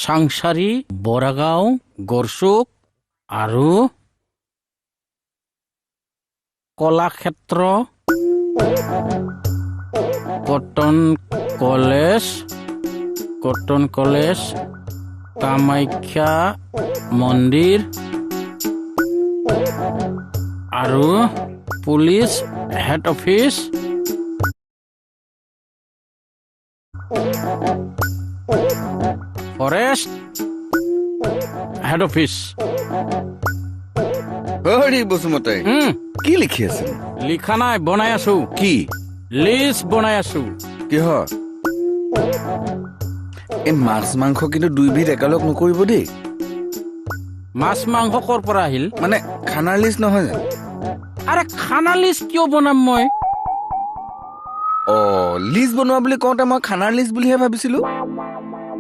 চাংচাৰী বৰাগাঁও গড়চুক আৰু Kalakshetra cotton college Kamakhya মন্দিৰ আৰু police head office forest head office Hari Basumatary কি লিখি আছে? লিখা নাই, বনাই আছো। কি লিষ্ট বনাই আছো। কিহৰ? এই মাছ মাংস কিন্তু দুইবিধ একেলগ নকৰিব দেই। মাছ মাংস ক'ৰ পৰা আহিল? মানে খানাৰ লিষ্ট নহয় জানো? আৰে খানা লিষ্ট কিয় বনাম মই? লিষ্ট বনোৱা বুলি কওঁতে মই খানাৰ লিষ্ট বুলিহে ভাবিছিলো।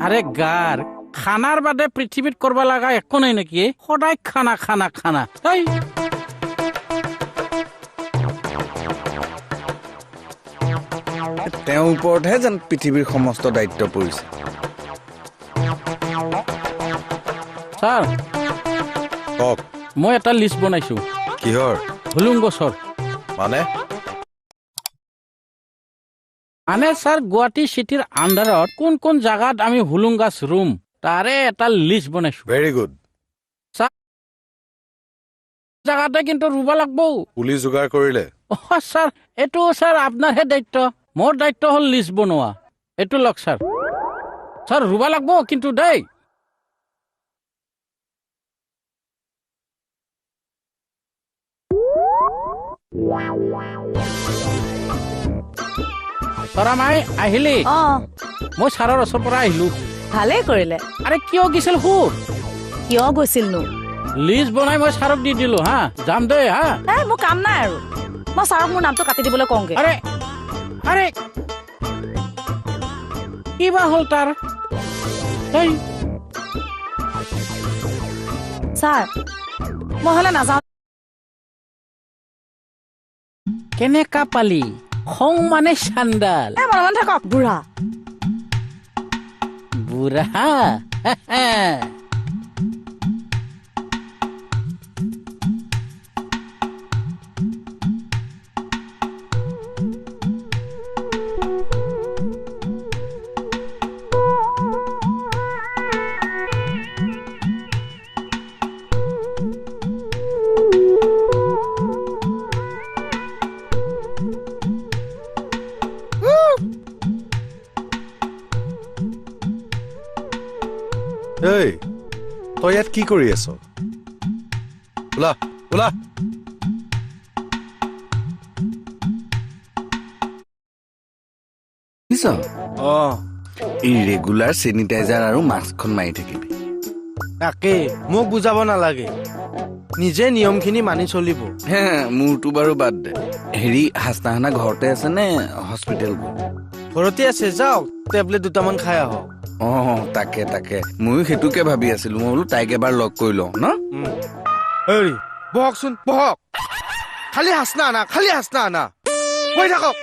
আৰে গাৰ খানাৰ বাদে পৃথিৱীত কৰিব লগা একো নাই নেকি? সদায় খানা খানা খানা। তেওঁৰ ওপৰতহে যেন পৃথিৱীৰ সমস্ত দায়িত্ব পৰিছে। ছাৰ কওক। মই এটা লিষ্ট বনাইছো। কিহৰ? হুলুং গছৰ। মানে ছাৰ গুৱাহাটী চিটিৰ আণ্ডাৰত কোন কোন জাগাত আমি হুলুং গছ ৰুম তাৰে এটা লিষ্ট বনাইছো। Very good. জাগাতে কিন্তু ৰুব লাগব। পুলি যোগাৰ কৰিলে? ছাৰ এইটো ছাৰ আপোনাৰহে দায়িত্ব। মোৰ দায়িত্ব হ'ল লিষ্ট বনোৱা। এইটো লওক ছাৰ। ছাৰ ৰুব লাগব কিন্তু দেই। তৰা মাই আহিলি? মই ছাৰৰ ওচৰৰ পৰা আহিলো। ভালে কৰিলে। আৰে কিয় গৈছিল সুৰ? কিয় গৈছিলনো? লিষ্ট বনাই মই ছাৰক দি দিলো। হা যাম দেই। হা মোৰ কাম নাই আৰু। মই ছাৰক মোৰ নামটো কাটি দিবলৈ কওঁগে। আৰে আৰে কিবা হ'ল তাৰ? ছাৰ মই হলে নাযাওঁ। কেনেকা পালি? খং মানে চাণ্ডাল। মনে মনে থাকক বুঢ়া। বুঢ়া এই তই ইয়াত কি কৰি আছ? ওলা ওলা। এই ৰেগুলাৰ চেনিটাইজাৰ আৰু মাস্কখন মাৰি থাকিবি। তাকে মোক বুজাব নালাগে, নিজে নিয়মখিনি মানি চলিব। মোৰতো বাৰু বাদ দে। হেৰি হাস্তাহানা ঘৰতে আছে নে হস্পিটেল গ'ল? ঘৰতে আছে, যাওক টেবলেট দুটামান খাই আহক। তাকে ময়ো সেইটোকে ভাবি আছিলো। মই বোলো তাইক এবাৰ লগ কৰি লওঁ ন। হেৰি বহকচোন বহক। খালি হাসনা আনা, খালি হাসনা আনা। হৈ থাকক।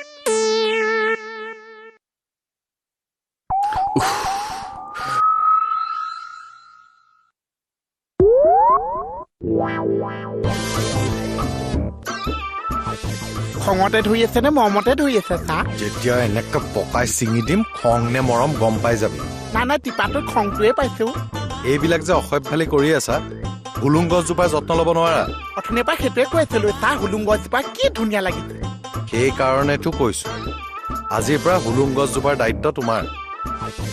খঙতে ধৰি আছে নে মৰমতে ধৰি আছে চা? যেতিয়া এনেকে পকাই চিঙি দিম, খং নে মৰম গম পাই যাবি। নাই টিপাটোত খংটোৱে পাইছো। এইবিলাক যে অসভ্যালি কৰি আছা, হুলুং গছজোপাৰ যত্ন ল'ব নোৱাৰা? অথনিৰ পৰা সেইটোৱে কৈ আছিলো, চা হুলুং গছজোপা কি ধুনীয়া লাগিছে। সেইকাৰণেতো কৈছো, আজিৰ পৰা হুলুং গছজোপাৰ দায়িত্ব তোমাৰ।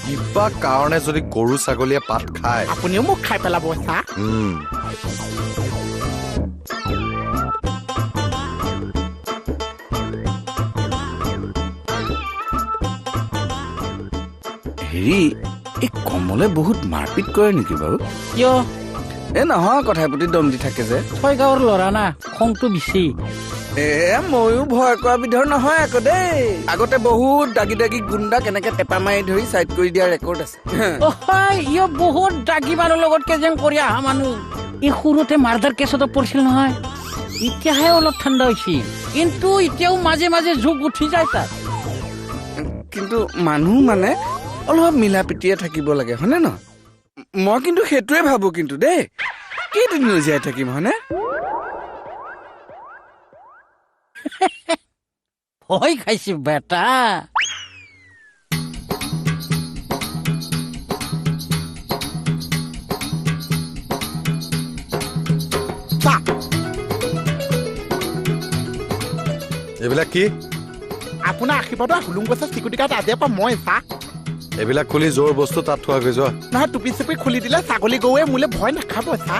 কিবা কাৰণে যদি গৰু ছাগলীয়ে পাত খায়, আপুনিও মোক খাই পেলাব চা। হেৰি এই কমলে বহুত মাৰপিট কৰে নেকি বাৰু? কিয়? নহয় কথাই প্ৰতি দম দি থাকে যে। ছয় গাঁৱৰ ল'ৰা না, খংটো বেছি। ময়ো ভয় কৰা বিধৰ নহয় আকৌ দেই। আগতে বহুত দাগি গুণ্ডাক এনেকে টেপা মাৰি ধৰি চাইড কৰি দিয়া ৰেকৰ্ড আছে। বহুত দাগি মানুহৰ লগত কেজেং কৰি অহা মানুহ। এই সৰুতে মাৰ্ডাৰ কেছতো পৰিছিল নহয়। এতিয়াহে অলপ ঠাণ্ডা হৈছে, কিন্তু এতিয়াও মাজে মাজে জোক উঠি যায় তাত। কিন্তু মানুহ মানে অলপ মিলা প্ৰীতিয়ে থাকিব লাগে, হয়নে নহয়? মই কিন্তু সেইটোৱে ভাবো কিন্তু দেই কেইদিনলৈ জীয়াই থাকিম হয়নে ভয় খাইছি বেটা চা এইবিলাক কি আপোনাৰ আশীৰ্বাদৰ হুলুং গছৰ চিকুটি কাঠ আজিৰ পৰা মই চা এইবিলাক খুলি জোৰ বস্তু তাত থোৱাগৈ যোৱা নহয় টুপি চুপি খুলি দিলে ছাগলী গৰুৱে মোলে ভয় নাখাব চা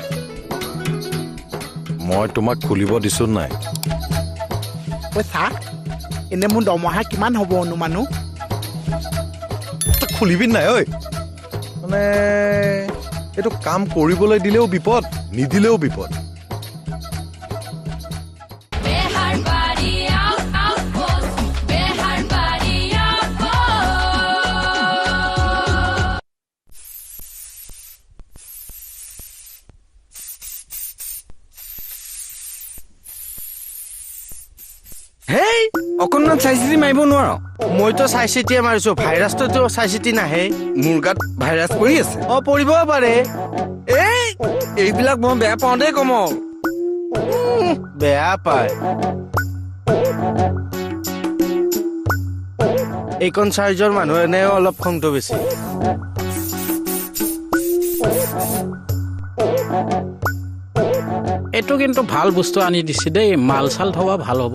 মই তোমাক খুলিব দিছো নাই ঐ চা এনে মোৰ দৰমহা কিমান হ'ব অনুমানো তই খুলিবি নাই ঐ মানে এইটো কাম কৰিবলৈ দিলেও বিপদ নিদিলেও বিপদ Behar body out, outpost. Behar body outpost. হেই অকণমান চাই চিতি মাৰিব নোৱাৰ মইতো চাই চিতিয়ে মাৰিছো ভাইৰাছটোতো চাই চিতি নাহে মোৰ গাত ভাইৰাছ পৰি আছে অ পৰিবও পাৰে এই এইবিলাক মই বেয়া পাওঁ দেই কমল বেয়া পায় এইকণ চাইজৰ মানুহ এনেও অলপ খংটো বেছি এইটো কিন্তু ভাল বস্তু আনি দিছে দেই মাল চাল থবা ভাল হ'ব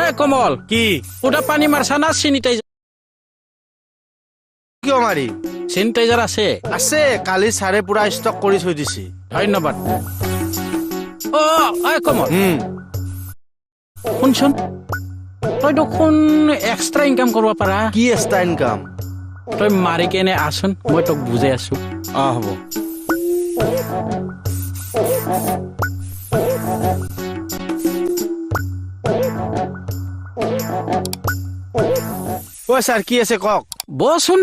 এ কমল কি ওটা পানী মাৰছা না কিয় মাৰি চেনিটাইজাৰ আছে আছে কালি ছাৰে পুৰা ষ্টক কৰি থৈ দিছে ধন্যবাদ অ কমল উম শুনচোন তই দেখোন এক্সট্ৰা ইনকাম কৰিব পাৰা কি এক্সট্ৰা ইনকাম তই মাৰি কেনে আছোন মই তোক বুজাই আছো অ হ'ব ঐ ছাৰ কি আছে কওক বচোন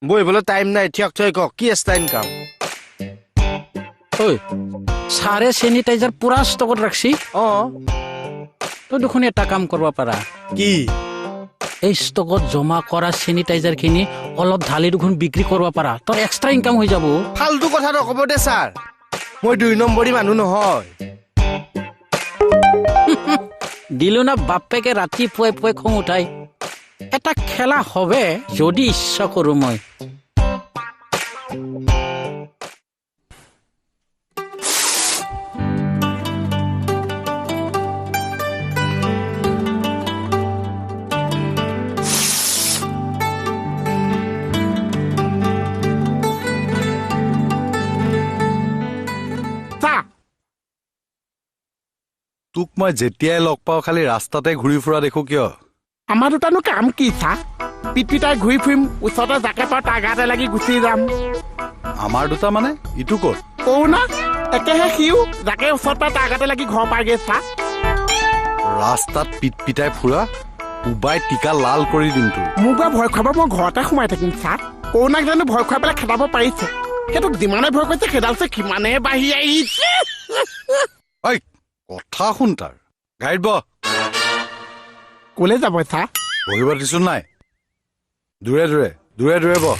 বহিবলৈ টাইম নাই থিয়ক থৈ কওক কি এক্সট্ৰা ইনকাম ঐ ছাৰে চেনিটাইজাৰ পুৰা ষ্টকত ৰাখছি অ তই দেখোন এটা কাম কৰিব পাৰা কি এই ষ্টকত জমা কৰা চেনিটাইজাৰ খিনি অলপ ঢালি দেখোন বিক্ৰী কৰিব পাৰা তোৰ এক্সট্ৰা ইনকাম হৈ যাব ফাল্টু কথা নক'ব দে ছাৰ মই 2 নম্বৰী মানুহ নহয় দিলো না বাপেকে ৰাতিপুৱাই পুৱাই খং উঠাই এটা খেলা হবে যদি ইচ্ছা কৰো মই চা তোক মই যেতিয়াই লগ পাওঁ খালি ৰাস্তাতে ঘূৰি ফুৰা দেখো কিয় আমাৰ দুটানো কাম কি চা পিটপিটাই ঘূৰি ফুৰিম ওচৰতে জাকে পাওঁ তাৰ গাতে লাগি গুচি যাম আমাৰ দুটা মানে ইটো ক'ত কওঁ না একেহে সিও জাকে ওচৰত পাই তাৰ গাতে লাগি ঘৰ পাইগে চা ৰাস্তাত পিট পিটাই ফুৰা উবাই টিকা লাল কৰি দিম তোৰ মোক বা ভয় খুৱাব মই ঘৰতে সোমাই থাকিম চা কৰোণাক জানো ভয় খুৱাই পেলাই খেদাব পাৰিছে সেইটোক যিমানে ভয় কৰিছে খেদালছে সিমানে বাঢ়ি আহিছে ঐ কথা শুন তাৰ গাড়ীত বহ ক'লে যাব চা বহিব দিছো নাই দূৰে দূৰে দূৰে দূৰে বহ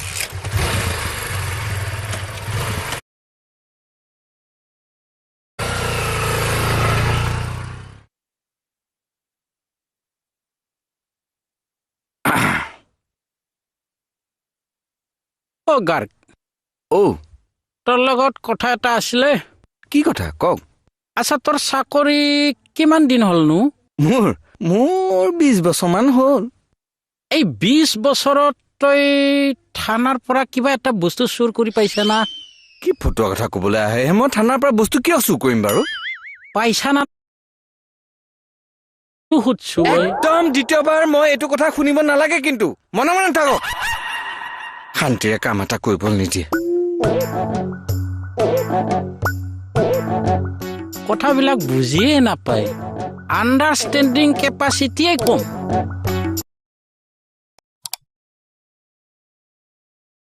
অ গাৰ্গ অ তোৰ লগত কথা এটা আছিলে কি কথা কওক আচ্ছা তোৰ চাকৰি কিমান দিন হ'লনো মোৰ 20 বছৰমান হ'ল এই 20 বছৰত তই থানাৰ পৰা কিবা এটা বস্তু চুৰ কৰি পাইছা না কি ফটোৱা কথা ক'বলৈ আহে মই থানাৰ পৰা বস্তু কিয় চুৰ কৰিম বাৰু পাইছা না সুধছো একদম দ্বিতীয়বাৰ মই এইটো কথা শুনিব নালাগে কিন্তু মনে মনে থাকক শান্তিৰে কাম এটা কৰিবলৈ নিদিয়ে কথাবিলাক বুজিয়ে নাপায় আণ্ডাৰষ্টেণ্ডিং কেপাচিটিয়ে কম